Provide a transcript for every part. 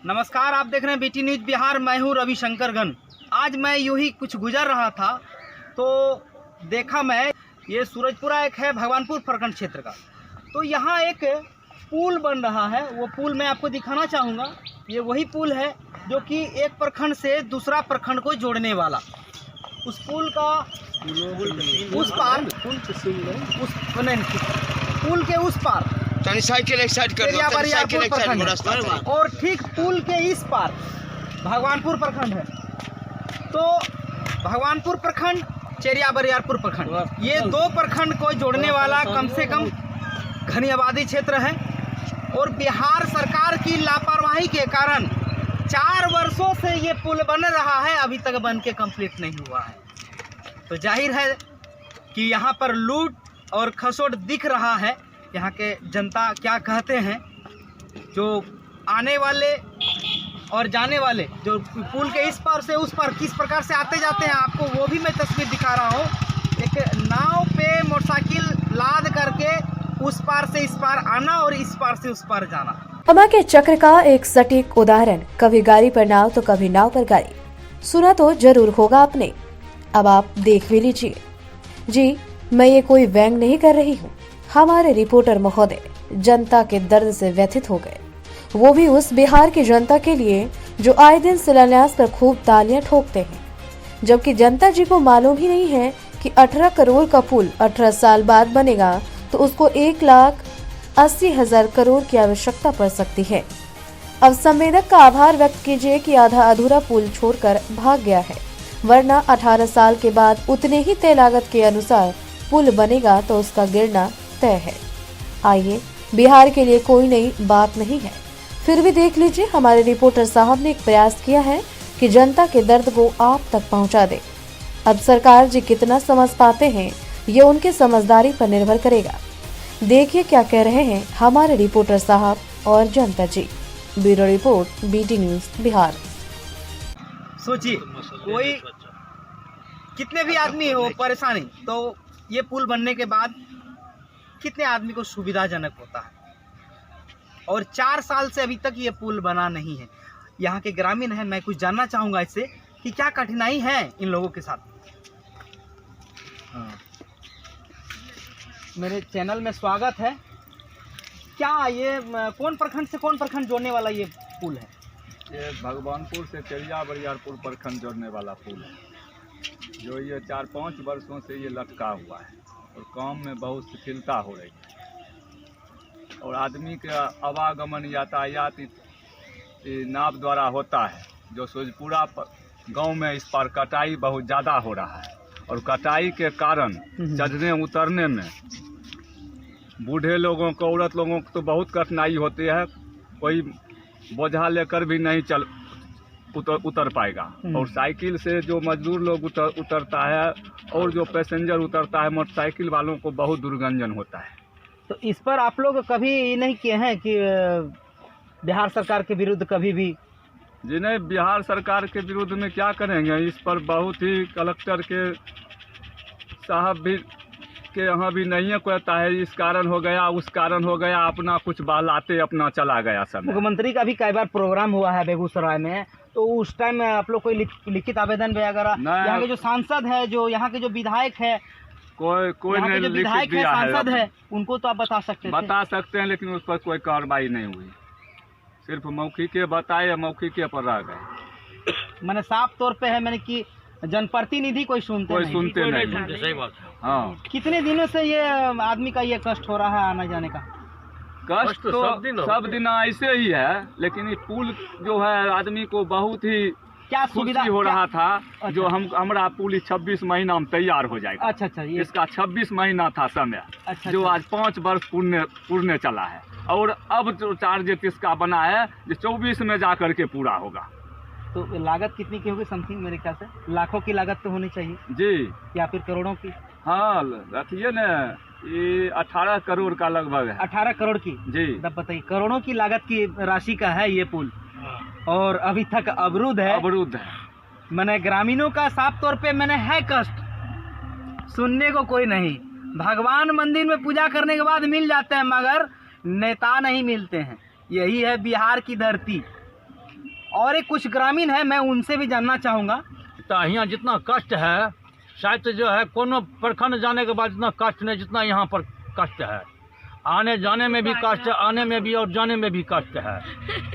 नमस्कार, आप देख रहे हैं बीटी न्यूज़ बिहार। मैं हूं रविशंकर गन। आज मैं यूं ही कुछ गुजर रहा था तो देखा मैं, ये सूरजपुरा एक है भगवानपुर प्रखंड क्षेत्र का, तो यहाँ एक पुल बन रहा है। वो पुल मैं आपको दिखाना चाहूँगा। ये वही पुल है जो कि एक प्रखंड से दूसरा प्रखंड को जोड़ने वाला। उस पुल का उस पार, पुल के उस पार साइकिल एक साइड कर दो, साइकिल एक साइड प्रखंड, और ठीक पुल के इस पार भगवानपुर प्रखंड है। तो भगवानपुर प्रखंड, चेरिया बरियारपुर प्रखंड, ये दो प्रखंड को जोड़ने वाला कम से कम घनी आबादी क्षेत्र है। और बिहार सरकार की लापरवाही के कारण 4 वर्षों से ये पुल बन रहा है, अभी तक बन के कंप्लीट नहीं हुआ है। तो जाहिर है कि यहाँ पर लूट और खसोट दिख रहा है। यहाँ के जनता क्या कहते हैं, जो आने वाले और जाने वाले जो पुल के इस पार से उस पार किस प्रकार से आते जाते हैं, आपको वो भी मैं तस्वीर दिखा रहा हूँ। एक नाव पे मोटरसाइकिल लाद करके उस पार से इस पार आना और इस पार से उस पार जाना। अमा के चक्र का एक सटीक उदाहरण, कभी गाड़ी पर नाव तो कभी नाव पर गाड़ी। सुना तो जरूर होगा आपने, अब आप देख भी लीजिए। जी, मैं ये कोई व्यंग नहीं कर रही हूँ। हमारे रिपोर्टर महोदय जनता के दर्द से व्यथित हो गए, वो भी उस बिहार की जनता के लिए जो आए दिन शिलान्यास पर खूब तालियां ठोकते हैं, जबकि जनता जी को मालूम ही नहीं है कि 18 करोड़ का पुल 18 साल बाद बनेगा तो उसको 1,80,000 करोड़ की आवश्यकता पड़ सकती है। अब संवेदक का आभार व्यक्त कीजिए कि आधा अधूरा पुल छोड़कर भाग गया है, वरना 18 साल के बाद उतने ही तय लागत के अनुसार पुल बनेगा तो उसका गिरना तय है। आइए, बिहार के लिए कोई नई बात नहीं है, फिर भी देख लीजिए हमारे रिपोर्टर साहब ने एक प्रयास किया है कि जनता के दर्द को आप तक पहुंचा दे। अब सरकार जी कितना समझ पाते हैं, ये उनके समझदारी पर निर्भर करेगा। देखिए क्या कह रहे हैं हमारे रिपोर्टर साहब और जनता जी। Bureau report, BT news Bihar. सोचिए, कोई कितने भी आदमी हो परेशानी, तो ये पुल बनने के बाद कितने आदमी को सुविधाजनक होता है। और 4 साल से अभी तक ये पुल बना नहीं है। यहाँ के ग्रामीण हैं, मैं कुछ जानना चाहूँगा इससे कि क्या कठिनाई है इन लोगों के साथ। मेरे चैनल में स्वागत है। क्या ये कौन प्रखंड से कौन प्रखंड जोड़ने वाला ये पुल है? ये भगवानपुर से चेरिया बरियारपुर प्रखंड जोड़ने वाला पुल है, जो ये 4-5 वर्षों से ये लटका हुआ है और काम में बहुत शिथिलता हो रही है। और आदमी के आवागमन यातायात नाव द्वारा होता है, जो सूरजपुरा गांव में इस पर कटाई बहुत ज़्यादा हो रहा है। और कटाई के कारण चढ़ने उतरने में बूढ़े लोगों को, औरत लोगों को तो बहुत कठिनाई होती है। कोई बोझा लेकर भी नहीं उतर पाएगा। और साइकिल से जो मजदूर लोग उतरता है और जो पैसेंजर उतरता है, मोटरसाइकिल वालों को बहुत दुर्गंजन होता है। तो इस पर आप लोग कभी नहीं किए हैं कि बिहार सरकार के विरुद्ध कभी भी? जी नहीं, बिहार सरकार के विरुद्ध में क्या करेंगे। इस पर बहुत ही कलेक्टर के साहब भी के यहाँ भी नहीं कहता है, इस कारण हो गया, उस कारण हो गया, अपना कुछ बहलाते अपना चला गया सब। मुख्यमंत्री का भी कई बार प्रोग्राम हुआ है बेगूसराय में, तो उस टाइम आप लोग कोई लिखित आवेदन वगैरह, यहाँ के जो सांसद है, जो यहाँ के जो विधायक है, कोई नहीं लिखित दिया है, सांसद है, उनको तो आप बता सकते हैं, लेकिन उस पर कोई कार्रवाई नहीं हुई। सिर्फ मौखिके बताए, मौखिके पर रह गए। मैंने साफ तौर पे है, मैंने कि जनप्रतिनिधि कोई सुनते नहीं। सही बात है। हाँ, कितने दिनों से ये आदमी का ये कष्ट हो रहा है आने जाने का? कष्ट तो सब दिन ऐसे ही है, लेकिन ये पुल जो है आदमी को बहुत ही क्या सुविधा हो रहा था। अच्छा। जो हमारा पुल 26 महीना में तैयार हो जाएगा। अच्छा, ये इसका 26 महीना था समय। अच्छा, जो आज 5 वर्ष पूर्णे चला है। और अब जो टारगेट इसका बना है, जो 24 में जा करके पूरा होगा। तो लागत कितनी की होगी समथिंग? मेरे ख्याल से लाखों की लागत तो होनी चाहिए जी, या फिर करोड़ों की? हाँ, रखिए न, ये 18 करोड़ का लगभग है। 18 करोड़ की? जी। तब बताइए, करोड़ों की लागत की राशि का है ये पुल, और अभी तक अवरुद्ध है। मैंने ग्रामीणों का साफ तौर पे मैंने है कष्ट, सुनने को कोई नहीं। भगवान मंदिर में पूजा करने के बाद मिल जाते हैं, मगर नेता नहीं मिलते हैं। यही है बिहार की धरती। और एक कुछ ग्रामीण है, मैं उनसे भी जानना चाहूँगा। तो यहाँ जितना कष्ट है शायद जो है कोनो प्रखंड जाने के बाद जितना कष्ट नहीं जितना यहाँ पर कष्ट है। आने जाने में भी कष्ट है, आने में भी और जाने में भी कष्ट है।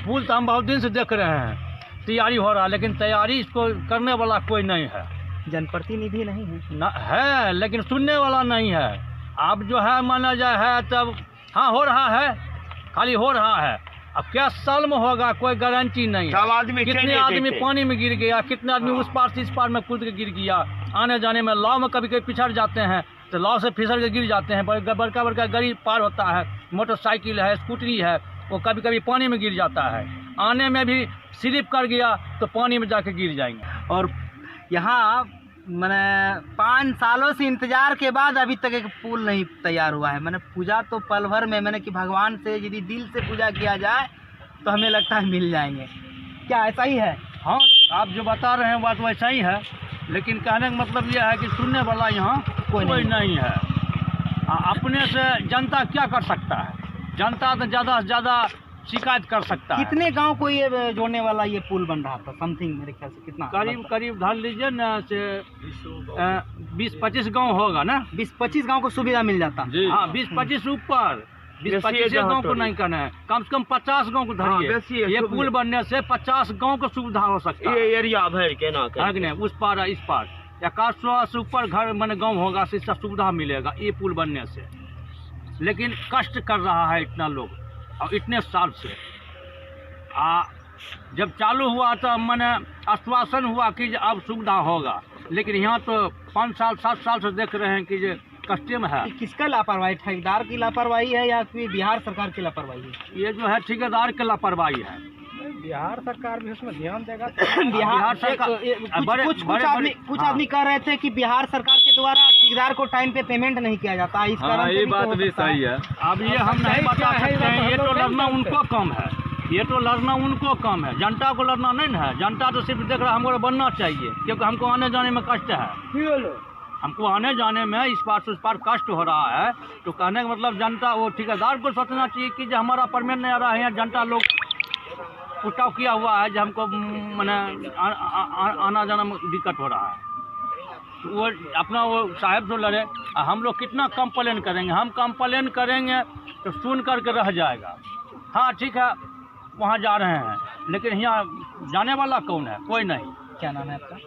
पुल तो हम बहुत दिन से देख रहे हैं, तैयारी हो रहा है, लेकिन तैयारी इसको करने वाला कोई नहीं है। जनप्रतिनिधि नहीं है न है, लेकिन सुनने वाला नहीं है। अब जो है माना जाए है तब हाँ हो रहा है, खाली हो रहा है। अब क्या साल में होगा कोई गारंटी नहीं है। कितने आदमी पानी में गिर गया, कितने आदमी उस पार से इस पार में कूद के गिर गया। आने जाने में लाव में कभी कभी पिछड़ जाते हैं तो लाव से फिसल के गिर जाते हैं। बड़का बड़का गाड़ी पार होता है, मोटरसाइकिल है, स्कूटरी है, वो कभी कभी पानी में गिर जाता है। आने में भी स्लिप कर गया तो पानी में जाके गिर जाएंगे। और यहाँ मैंने 5 सालों से इंतजार के बाद अभी तक एक पुल नहीं तैयार हुआ है। मैंने पूजा तो पल भर में मैंने कि भगवान से यदि दिल से पूजा किया जाए तो हमें लगता है मिल जाएंगे। क्या ऐसा ही है? हाँ, आप जो बता रहे हैं बात वैसा ही है, लेकिन कहने का मतलब यह है कि सुनने वाला यहाँ कोई नहीं है। अपने से जनता क्या कर सकता है? जनता तो ज़्यादा से ज़्यादा शिकायत कर सकता है। कितने गांव को ये जोड़ने वाला ये पुल बन रहा था? समथिंग मेरे ख्याल से कितना? करीब धर लीजिए ना से 20-25 गांव होगा ना। 20-25 गांव को सुविधा मिल जाता। हाँ, 20-25 ऊपर, 20-25 गांव को नहीं करना है, कम से कम 50 गांव को धरिए। ये पुल बनने से 50 गांव को सुविधा हो सकता है। ये एरिया भर के ना नहीं, उस पार इस पार 100 से ऊपर घर मैंने गाँव होगा, से इसका सुविधा मिलेगा ये पुल बनने से। लेकिन कष्ट कर रहा है इतना लोग और इतने साल से। जब चालू हुआ तो मैंने आश्वासन हुआ कि अब सुविधा होगा, लेकिन यहाँ तो 5 साल 7 साल से देख रहे हैं कि ये कष्टे में है। किसका लापरवाही? ठेकेदार की लापरवाही है या फिर बिहार सरकार की लापरवाही है? ये जो है ठेकेदार की लापरवाही है। बिहार सरकार भी उसमें ध्यान देगा। बिहार सरकार कुछ आदमी कह रहे थे कि बिहार सरकार के द्वारा ठेकेदार को टाइम पे पेमेंट नहीं किया जाता, इस कारण ये बात भी सही है। अब ये हम नहीं बता सकते हैं, ये तो लड़ना उनको कम है, ये तो लड़ना उनको कम है, जनता को लड़ना नहीं है। जनता तो सिर्फ देख रहा है हमको बनना चाहिए, क्योंकि हमको आने जाने में कष्ट है। हमको आने जाने में इस पार से उस पार कष्ट हो रहा है। तो कहने का मतलब जनता वो ठेकेदार को सोचना चाहिए कि जो हमारा परमिट नहीं आ रहा है, यहाँ जनता लोग उठाव किया हुआ है जो हमको मैंने आना जाना में दिक्कत हो रहा है। तो वो अपना वो साहब जो लड़े, हम लोग कितना कंप्लेन करेंगे? हम कंप्लेन करेंगे तो सुन करके रह जाएगा। हाँ ठीक है, वहाँ जा रहे हैं, लेकिन यहाँ जाने वाला कौन है? कोई नहीं। क्या नाम है आपका?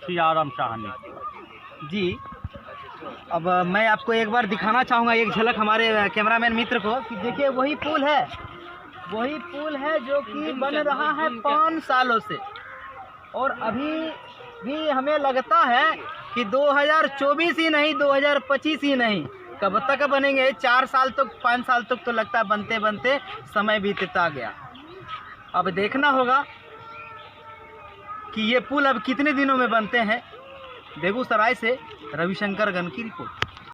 सियाराम साहनी जी। अब मैं आपको एक बार दिखाना चाहूँगा एक झलक हमारे कैमरामैन मित्र को कि देखिए वही पुल है जो कि बन रहा है 5 सालों से, और अभी भी हमें लगता है कि 2024 ही नहीं 2025 ही नहीं, कब तक बनेंगे? 4 साल तक 5 साल तक तो लगता है बनते बनते समय बीतता गया। अब देखना होगा कि ये पुल अब कितने दिनों में बनते हैं। बेगूसराय से रविशंकर गन की रिपोर्ट।